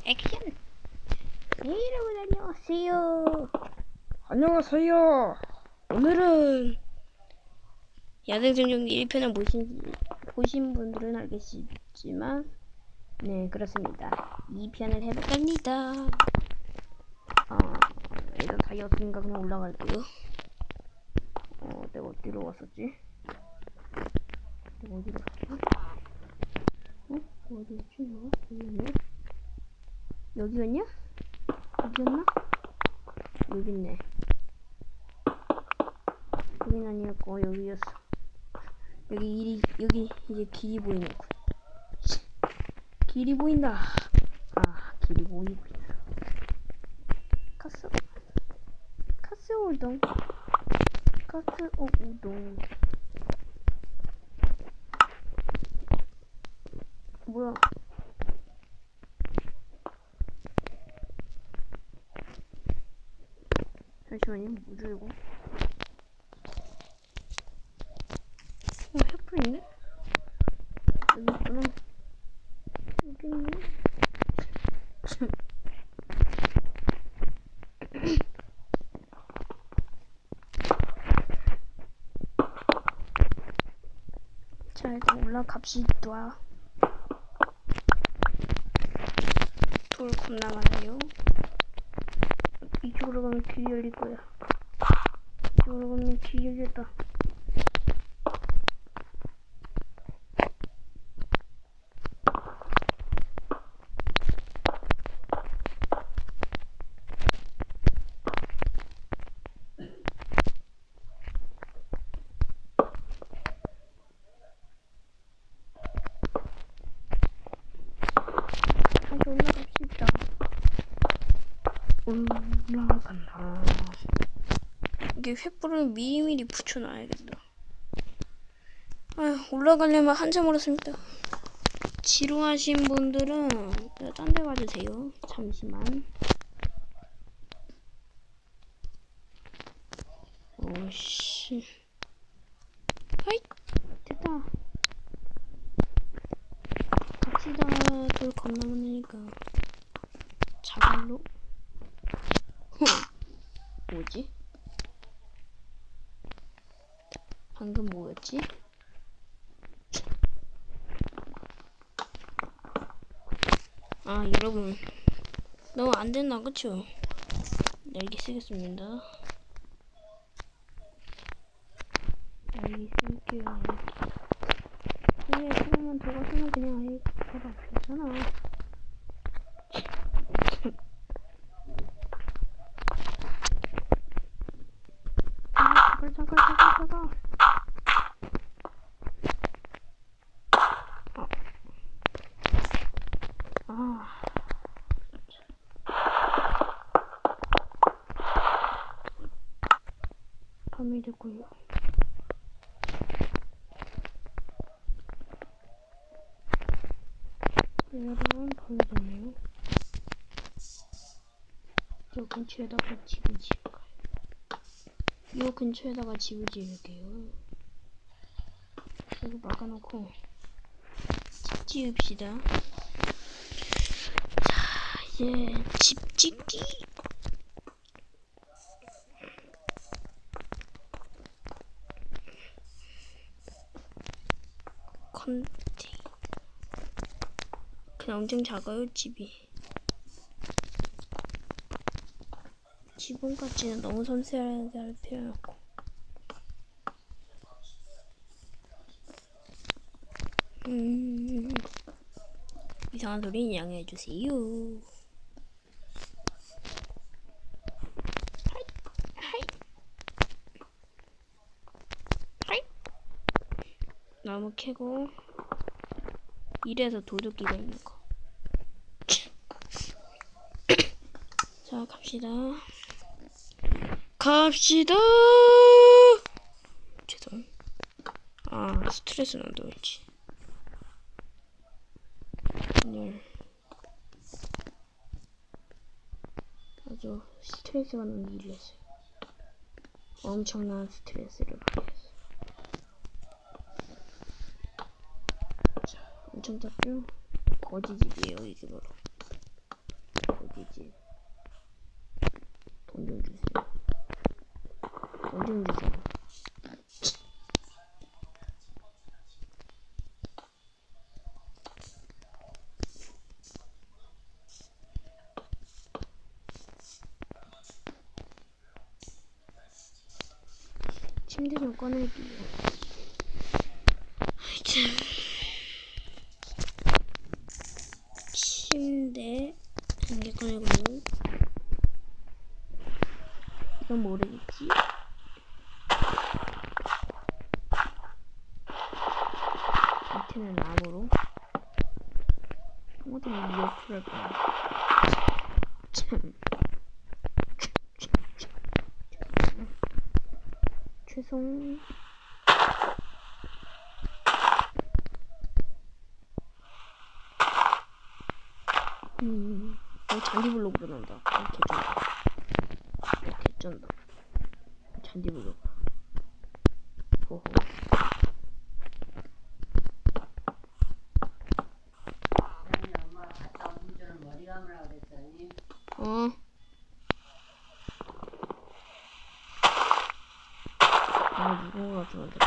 액션. 네, 여러분 안녕하세요. 안녕하세요. 오늘은 야생생존기 1편을 보신 분들은 알겠지만 네, 그렇습니다. 2편을 해볼까 합니다. 일단 다이어트인가 그냥 올라갈게요. 내가 어디로 왔었지? 내가 어디로 갔어? 어디였지? 내가? 여기였냐? 여기였냐? 여기였나? 여기 있네. 여긴 아니었고 여기였어. 여기 이제 길이 보이는군. 길이 보인다. 길이 보이고 있어. 카스 우동. 우동. 뭐야? 잠시만요. 뭐죠 이거? 횃불 있네? 여기 있구나. 여기 있네. 자, 일단 올라갑시다. 돌 겁나 많아요. 이쪽으로 가면 길이 열릴 거야. 이쪽으로 가면 길이 열렸다. 다시 올라갑시다. 올라간다. 이게 횃불을 미리미리 붙여놔야겠다. 올라가려면 한참 멀었습니다. 지루하신 분들은 딴 데 봐주세요. 잠시만. 오씨. 하이! 됐다. 갑시다. 돌 겁나 많으니까. 자갈로. 뭐지? 방금 뭐였지? 여러분. 너무 안 됐나, 그쵸? 날개 쓰겠습니다. 날개 쓸게요. 그래, 그러면 들어가서는 그냥 아예 바로 앞이잖아. 잠깐. 밤이 됐고요. 여러분, 밤이 됐네요. 요 근처에다가 집을 지을까요? 요 근처에다가 집을 지을게요. 여기 막아놓고 집 지읍시다. 자, 이제 집 짓기. 그냥 엄청 작아요, 집이. 지붕까지는 너무 섬세하게 할 필요는 없고. 이상한 소리는 양해해주세요. 하이. 나무 캐고 이래서 도둑기가 있는 거. 자, 갑시다. 죄송. 스트레스 난다 왠지. 오늘 아주 스트레스가 나는 일이었어요. 엄청난 스트레스를 받았어요. 자, 엄청 작죠? 거지집이에요, 이게 바로. 되지. 돈 좀 주세요. 돈 좀 주세요. 침대 좀 꺼낼게요. 참. 침대 한 개 꺼내고 이건 모르겠지? 밑에는 나무로 모든 옆으로 할 거야. 참. 죄송. 잔디블록으로 난다. 개쩐다. 잔디블록. 호호. 엄마가 갔다 오기 전에 머리 감으라고 그랬더니 누군가 저한테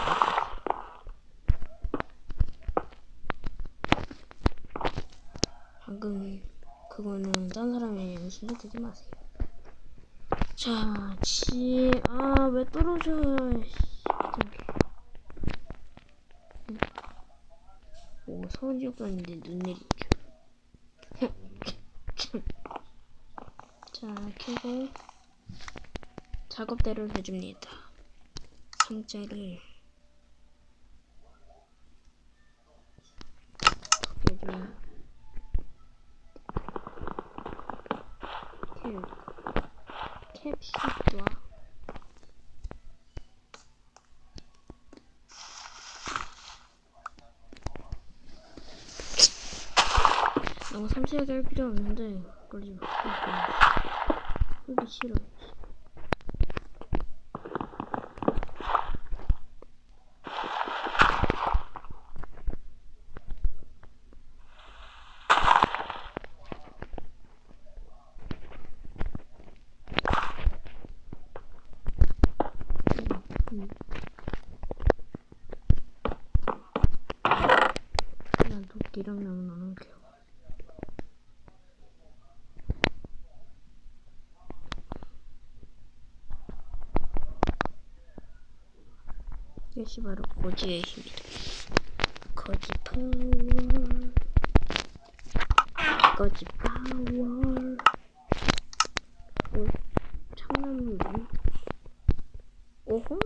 방금 그거는 딴 사람이 신경 쓰지 마세요. 자, 왜 떨어져? 오, 서울 지역 갔는데 눈 내리죠. 자, 켜고 작업대로 해줍니다. 상자를 해주면 캡슐과 너무 섬세하게 할 필요 없는데 그러지 마. 흙이 싫어. 난 도끼랑 나는 켜. 이것이 바로 고지의 힘이다. 거지 파워. 거지 파워. 오, 참나무네. 오호.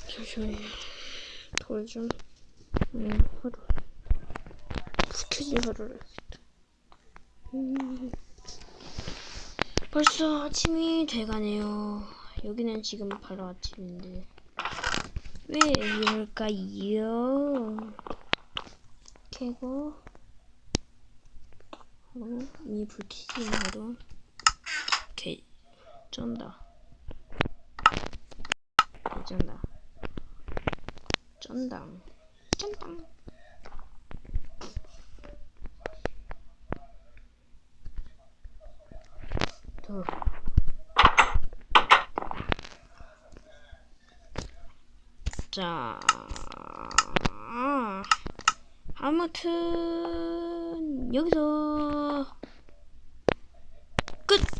잠시만요. 돌 좀. 하루. 켜진 하루를 했다. 벌써 아침이 돼가네요. 여기는 지금 바로 아침인데 왜 이럴까요? 켜고 하고 이 불키지 하루 개 쩐다. 개쩐다. 쩐당. 쩐당. 더. 자, 아무튼 여기서 끝.